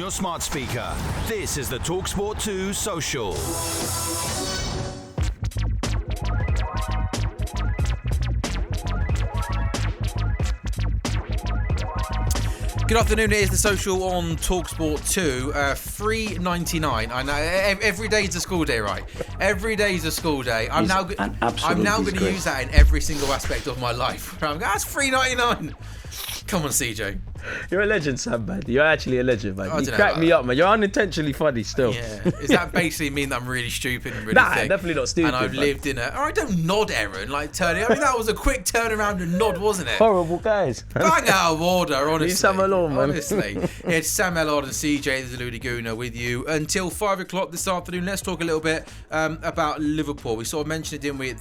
Your smart speaker. This is the TalkSport 2 Social. Good afternoon, it is The Social on TalkSport 2, $3.99. I know, every day is a school day, right? Every day is a school day. I'm now going to use that in every single aspect of my life. That's $3.99. Come on, CJ. You're a legend, Sam, man. You're actually a legend, man. You crack me that. up, man. You're unintentionally funny still. Yeah. Does that basically mean that I'm really stupid and really thick? Definitely not stupid. And I've lived in a... Alright, don't nod, Aaron. Like, turning... I mean, that was a quick turnaround and nod, wasn't it? Horrible guys. Bang out of order, honestly. Leave Sam alone, man. Honestly. It's Sam Ellard and CJ, the Deluded Gooner, with you until 5 o'clock this afternoon. Let's talk a little bit about Liverpool. We sort of mentioned it, didn't we, at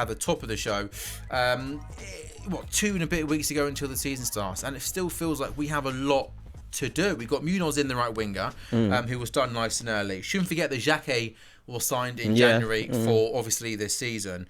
the top of the show. 2 and a bit weeks ago until the season starts, and it still feels like we have a lot to do. We've got Munoz in the right winger, who was done nice and early. Shouldn't forget that Xhaka was signed in January for obviously this season.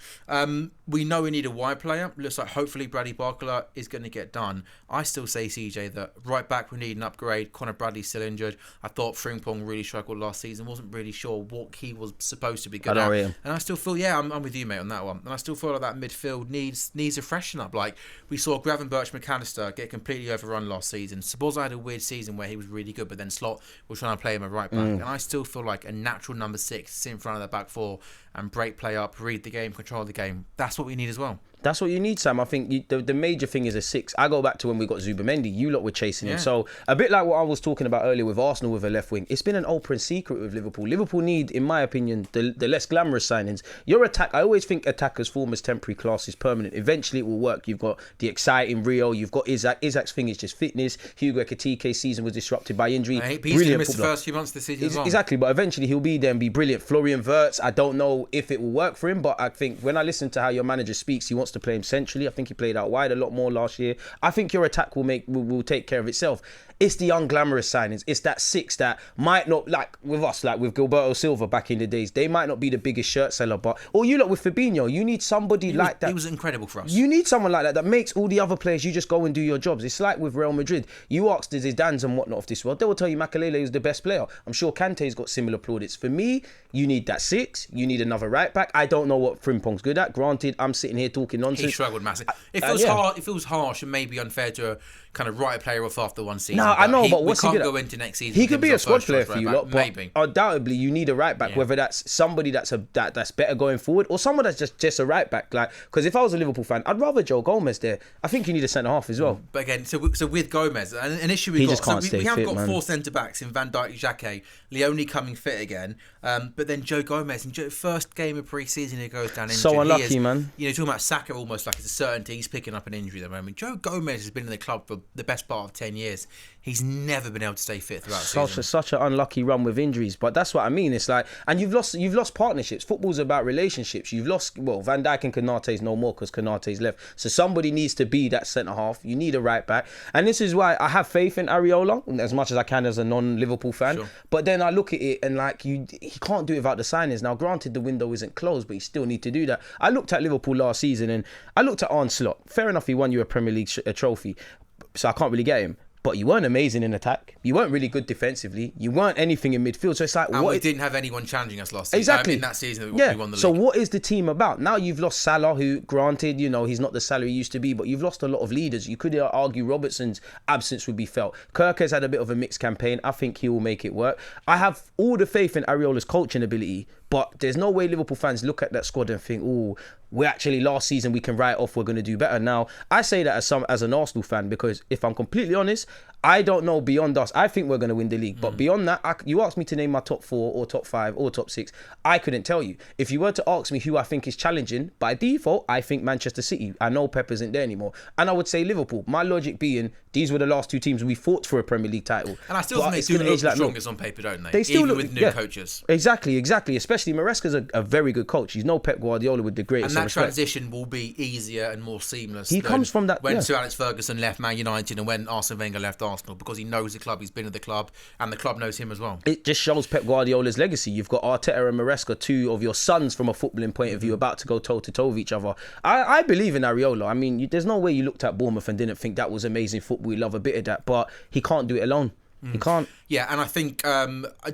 We know we need a wide player. Looks like hopefully Bradley Barcola is going to get done. I still say, CJ, that right back we need an upgrade. Conor Bradley's still injured. I thought Frimpong really struggled last season. Wasn't really sure what he was supposed to be good at. And I still feel, I'm with you, mate, on that one. And I still feel like that midfield needs a freshen up. Like we saw Gravenberch McAllister get completely overrun last season. Szoboszlai had a weird season where he was really good, but then Slot was trying to play him a right back. And I still feel like a natural number 6 in front of the back four and break play up, read the game, control the game. That's what we need as well. That's what you need, Sam. I think the major thing is a 6. I go back to when we got Zubamendi. You lot were chasing him. So a bit like what I was talking about earlier with Arsenal with a left wing. It's been an open secret with Liverpool. Liverpool need, in my opinion, the less glamorous signings. Your attack, I always think attackers form as temporary, class is permanent. Eventually it will work. You've got the exciting Rio. You've got Isaac. Isaac's thing is just fitness. Hugo Ekitike's season was disrupted by injury. He's going to miss the first few months of the season as well. Exactly, but eventually he'll be there and be brilliant. Florian Wirtz, I don't know if it will work for him, but I think when I listen to how your manager speaks, he wants to play him centrally. I think he played out wide a lot more last year. I think your attack will take care of itself. It's the unglamorous signings. It's that 6 that might not, like with us, like with Gilberto Silva back in the days, they might not be the biggest shirt seller, but, or you lot with Fabinho, you need somebody like that. He was incredible for us. You need someone like that makes all the other players, you just go and do your jobs. It's like with Real Madrid. You ask the Zidanes and whatnot of this world, they will tell you Makelele is the best player. I'm sure Kante's got similar plaudits. For me, you need that 6. You need another right back. I don't know what Frimpong's good at. Granted, I'm sitting here talking nonsense. He struggled massively. It feels harsh and maybe unfair to kind of write a player off after one season. No, I know, but what's he good at? We can't go into next season. He could be a squad player for you lot, but maybe. Undoubtedly you need a right back, whether that's somebody that's better going forward or someone that's just a right back. Like, because if I was a Liverpool fan, I'd rather Joe Gomez there. I think you need a centre half as well. But again, so with Gomez, an issue we have got 4 centre backs in Van Dijk, Xhaka, Leone coming fit again, but then Joe Gomez in first game of pre-season he goes down injured. So unlucky, man. You know, talking about Saka almost like it's a certainty he's picking up an injury at the moment. Joe Gomez has been in the club for the best part of 10 years. He's never been able to stay fit throughout the season. Such an unlucky run with injuries, but that's what I mean. It's like, and you've lost partnerships. Football's about relationships. You've lost, Van Dijk and Konate's no more because Konate's left. So somebody needs to be that centre half. You need a right back, and this is why I have faith in Areola as much as I can as a non-Liverpool fan. Sure. But then I look at it and like he can't do it without the signings. Now, granted, the window isn't closed, but you still need to do that. I looked at Liverpool last season and I looked at Arne Slot. Fair enough, he won you a Premier League trophy, so I can't really get him. But you weren't amazing in attack. You weren't really good defensively. You weren't anything in midfield. So it's like, and we didn't have anyone challenging us last season. Exactly. In that season, we won the league. So what is the team about? Now you've lost Salah, who, granted, he's not the Salah he used to be, but you've lost a lot of leaders. You could argue Robertson's absence would be felt. Kirk has had a bit of a mixed campaign. I think he will make it work. I have all the faith in Areola's coaching ability, but there's no way Liverpool fans look at that squad and think, we're actually last season, we can write off, we're going to do better. Now, I say that as an Arsenal fan, because if I'm completely honest, I don't know beyond us. I think we're going to win the league. But beyond that, you asked me to name my top 4 or top 5 or top 6. I couldn't tell you. If you were to ask me who I think is challenging, by default, I think Manchester City. I know Pep isn't there anymore. And I would say Liverpool. My logic being, these were the last 2 teams we fought for a Premier League title. And I still think they do look the strongest on paper, don't they? They still even look with new coaches. Exactly. Especially Maresca's a very good coach. He's no Pep Guardiola with the greatest And that respect. transition will be easier and more seamless. He comes from that. When Sir Alex Ferguson left Man United and when Arsene Wenger left Arsenal, because he knows the club, he's been at the club, and the club knows him as well. It just shows Pep Guardiola's legacy. You've got Arteta and Maresca, 2 of your sons from a footballing point of view, about to go toe to toe with each other. I believe in Areola. I mean, there's no way you looked at Bournemouth and didn't think that was amazing football. We love a bit of that, but he can't do it alone. He can't. Yeah, and I think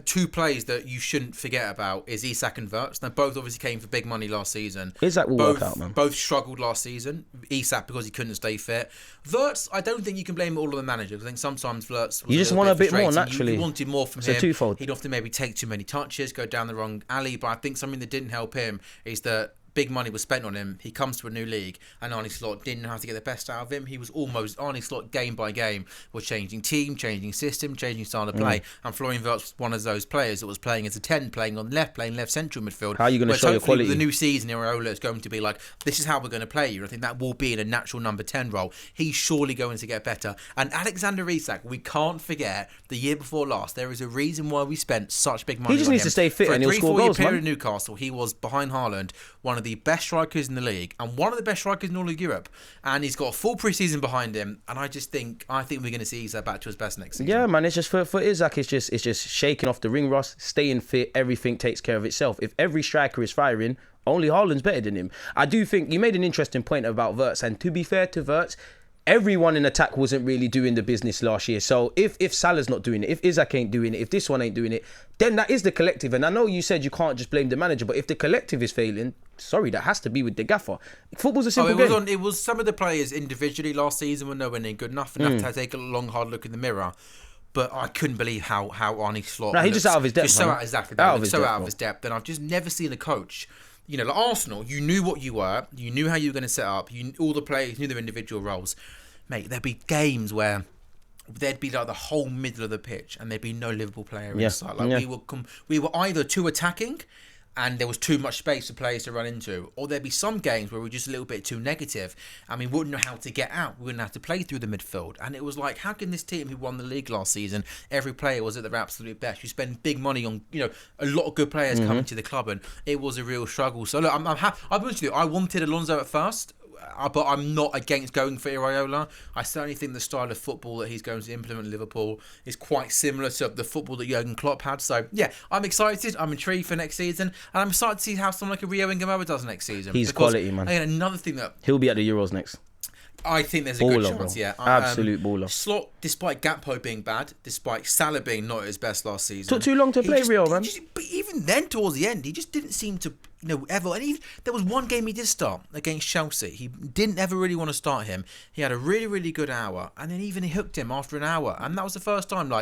two players that you shouldn't forget about is Isak and Wirtz. They both obviously came for big money last season. Isak will work out, man. Both struggled last season. Isak because he couldn't stay fit. Wirtz, I don't think you can blame it all on the manager. I think sometimes Wirtz was you just want a bit more frustrating. naturally. You wanted more from him. It's a twofold. He'd often maybe take too many touches, go down the wrong alley. But I think something that didn't help him is that big money was spent on him. He comes to a new league, and Arne Slot didn't know how to get the best out of him. He was almost Arne Slot game by game was changing team, changing system, changing style of play. And Florian Wirtz was one of those players that was playing as a 10, playing left central midfield. How are you going to show your quality? The new season, Iraola is going to be like, this is how we're going to play you. I think that will be in a natural number 10 role. He's surely going to get better. And Alexander Isak, we can't forget the year before last. There is a reason why we spent such big money. He just needs to stay fit and he'll score goals, period man. in Newcastle, he was behind Haaland, one of the best strikers in the league and one of the best strikers in all of Europe, and he's got a full pre-season behind him, and I think we're going to see Isak back to his best next season. Yeah, man, it's just for Isak, it's just shaking off the ring rust, staying fit, everything takes care of itself. If every striker is firing, only Haaland's better than him. I do think you made an interesting point about Wirtz, and to be fair to Wirtz, everyone in attack wasn't really doing the business last year. So if Salah's not doing it, if Isak ain't doing it, if this one ain't doing it, then that is the collective. And I know you said you can't just blame the manager, but if the collective is failing, sorry, that has to be with the gaffer. Football's a simple game. It was some of the players individually last season were nowhere near good enough to take a long, hard look in the mirror. But I couldn't believe how Arne Slot... No, he's just out of his depth. Just so out of his depth. And I've just never seen a coach... You know, like Arsenal, you knew what you were. You knew how you were going to set up. All the players knew their individual roles. Mate, there'd be games where there'd be like the whole middle of the pitch and there'd be no Liverpool player inside. Like we were either too attacking and there was too much space for players to run into, or there'd be some games where we were just a little bit too negative and we wouldn't know how to get out. We wouldn't have to play through the midfield. And it was like, how can this team who won the league last season, every player was at their absolute best? You spend big money on, a lot of good players coming to the club, and it was a real struggle. So look, I'm happy. I'll be honest with you, I wanted Alonso at first, but I'm not against going for Iraola. I certainly think the style of football that he's going to implement in Liverpool is quite similar to the football that Jurgen Klopp had. So, yeah, I'm excited. I'm intrigued for next season. And I'm excited to see how someone like a Rio Ingamoa does next season. He's quality, man. Again, another thing that... He'll be at the Euros next. I think there's a good chance, bro. yeah. Absolute baller. Slot, despite Gakpo being bad, despite Salah being not at his best last season... Took too long to play Rio, man. But even then, towards the end, he just didn't seem to... ever. And even, there was one game he did start against Chelsea. He didn't ever really want to start him. He had a really, really good hour. And then even he hooked him after an hour. And that was the first time,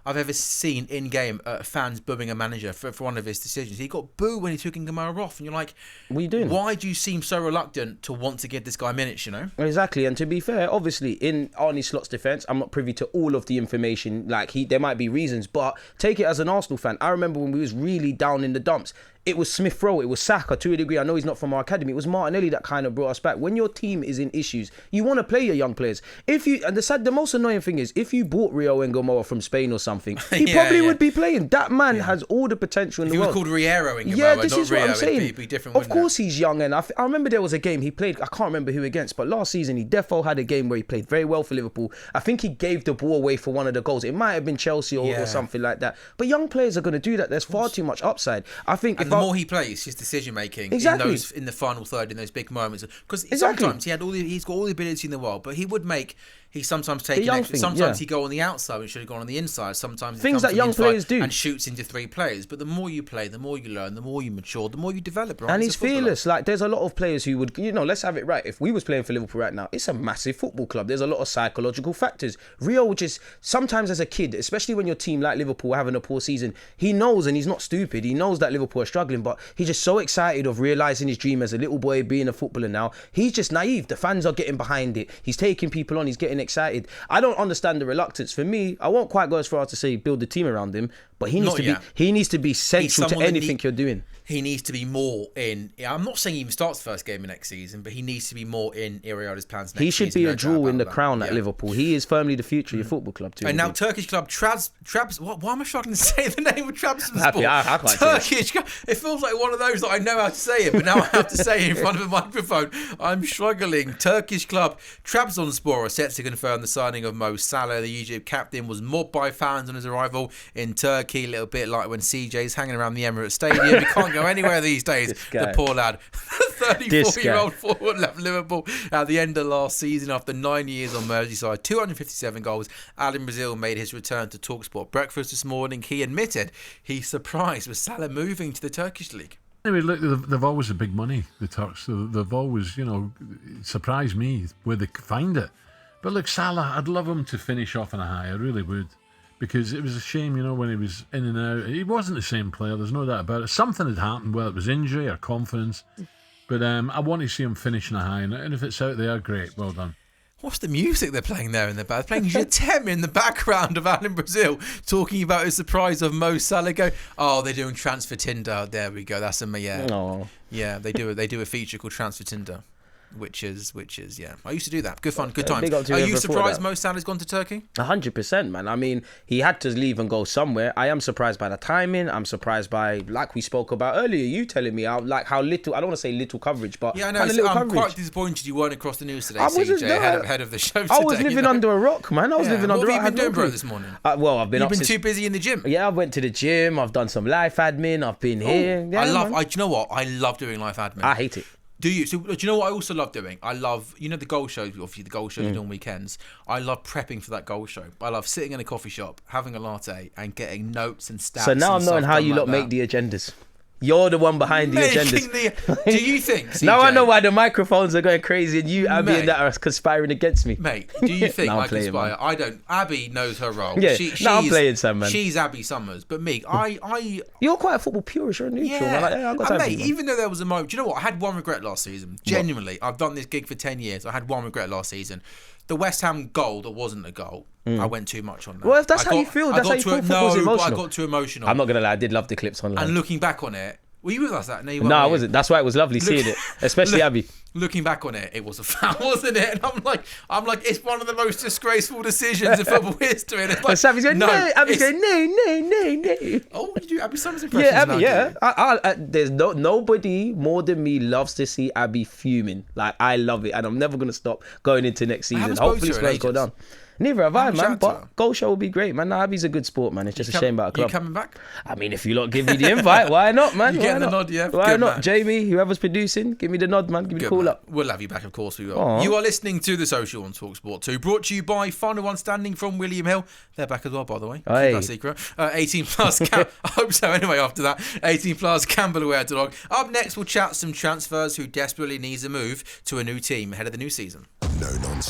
I've ever seen in-game fans booing a manager for one of his decisions. He got booed when he took Ingamoa off. And you're like, what are you doing? Why do you seem so reluctant to want to give this guy minutes, Exactly. And to be fair, obviously, in Arne Slot's defence, I'm not privy to all of the information. There might be reasons. But take it as an Arsenal fan. I remember when we was really down in the dumps. It was Smith Rowe, it was Saka to a degree. I know he's not from our academy. It was Martinelli that kind of brought us back. When your team is in issues, you want to play your young players. The most annoying thing is, if you bought Rio Ingamoa from Spain or something, he probably would be playing. That man has all the potential in the world. He was called Riero Ingamoa, yeah, this is Rio, what I'm saying. It'd be different, of course he's young, and I remember there was a game he played, I can't remember who against, but last season he defo had a game where he played very well for Liverpool. I think he gave the ball away for one of the goals. It might have been Chelsea or something like that. But young players are going to do that. There's far too much upside. I think the more he plays, his decision making in the final third, in those big moments, because sometimes he's got all the ability in the world, but he sometimes take sometimes he go on the outside and should have gone on the inside. Sometimes things that young players do and shoots into three players. But the more you play, the more you learn, the more you mature, the more you develop. Right? And he's fearless. There's a lot of players who would, let's have it right. If we was playing for Liverpool right now, it's a massive football club. There's a lot of psychological factors. Rio just sometimes as a kid, especially when your team like Liverpool are having a poor season, he knows, and he's not stupid. He knows that Liverpool are struggling, but he's just so excited of realising his dream as a little boy being a footballer now. He's just naive. The fans are getting behind it. He's taking people on. He's getting excited. I don't understand the reluctance. For me, I won't quite go as far as to say build the team around him, but he needs to be central to anything you're doing. He needs to be more in... I'm not saying he even starts the first game of next season, but he needs to be more in Iraola's plans next season. He should be a jewel in the crown at Liverpool. He is firmly the future of your football club too. And now Turkish club why am I struggling to say the name of Trabzonspor? I can't Turkish club. It feels like one of those that I know how to say it, but now I have to say it in front of a microphone. I'm struggling. Turkish club Trabzonspor are set to confirmed the signing of Mo Salah. The Egypt captain was mobbed by fans on his arrival in Turkey, a little bit like when CJ's hanging around the Emirates Stadium. He can't go anywhere these days, the poor lad. 34-year-old forward left Liverpool at the end of last season after 9 years on Merseyside. 257 goals. Alan Brazil made his return to TalkSport Breakfast this morning. He admitted he's surprised with Salah moving to the Turkish league. Anyway, look, they've always had big money, the Turks. They've always, surprised me where they find it. But look, Salah, I'd love him to finish off on a high. I really would. Because it was a shame, when he was in and out. He wasn't the same player, there's no doubt about it. Something had happened, whether it was injury or confidence. But I want to see him finish on a high. And if it's out there, great, well done. What's the music they're playing there in the back? They're playing Jetem in the background of Alan Brazil talking about his surprise of Mo Salah. They're doing Transfer Tinder. There we go. That's yeah, they do a feature called Transfer Tinder, which is I used to do that. Good fun, good times. Are you surprised Mo Salah's gone to Turkey? 100%, man. I mean, he had to leave and go somewhere. I am surprised by the timing. I'm surprised by, like we spoke about earlier, you telling me how little, I don't want to say little coverage, but yeah, I know. I'm quite disappointed you weren't across the news today, ahead of the show today. I was living under a rock, man. I was living under a rock. What have you been doing, bro, this morning? I've been too busy in the gym. Yeah, I went to the gym. I've done some life admin. I've been here. Yeah, do you know what? I love doing life admin. I hate it. Do you? So, do you know what I also love doing? I love, the goal shows, obviously the goal shows you do on weekends. I love prepping for that goal show. I love sitting in a coffee shop, having a latte and getting notes and stats. So now I'm knowing how you lot make the agendas. You're the one behind the agendas. Do you think, CJ? Now I know why the microphones are going crazy and you, Abby, and that are conspiring against me. Mate, do you think I conspire? Man. I don't. Abby knows her role. Yeah, I'm playing Sam, man. She's Abby Summers. But me, I... You're quite a football purist. You're a neutral. Yeah. Man. I got time mate, for you, even though there was a moment... Do you know what? I had one regret last season. Genuinely. I've done this gig for 10 years. I had one regret last season. The West Ham goal that wasn't a goal. I went too much on that. Well, if that's how you feel, that's how you feel. Football's emotional. I got too emotional. I'm not going to lie. I did love the clips online. And looking back on it... Were you with us that? No, I wasn't. That's why it was lovely seeing it, especially Abby. Looking back on it, it was a foul, wasn't it? And I'm like, it's one of the most disgraceful decisions in football history. And it's like, Sammy's going, no. Abby's going, no. Oh, you do Abby Summers impressions? Yeah, Abby, yeah. There's nobody more than me loves to see Abby fuming. Like, I love it, and I'm never gonna stop going into next season. Hopefully, Spurs go down. Neither have I, man. But goal show will be great, man. Abby's a good sport, man. It's just a shame about a club. You coming back? I mean, if you lot give me the invite, why not, man? You getting the nod, yeah? Why not? Jamie, whoever's producing, give me the nod, man. Give me the call up. We'll have you back, of course we will. Aww. You are listening to The Social on TalkSport 2, brought to you by Final One Standing from William Hill. They're back as well, by the way. Hey. That's secret. 18 plus. I hope so. Anyway, after that, 18 plus. Campbell aware dog. Up next, we'll chat some transfers who desperately needs a move to a new team ahead of the new season. No nonsense.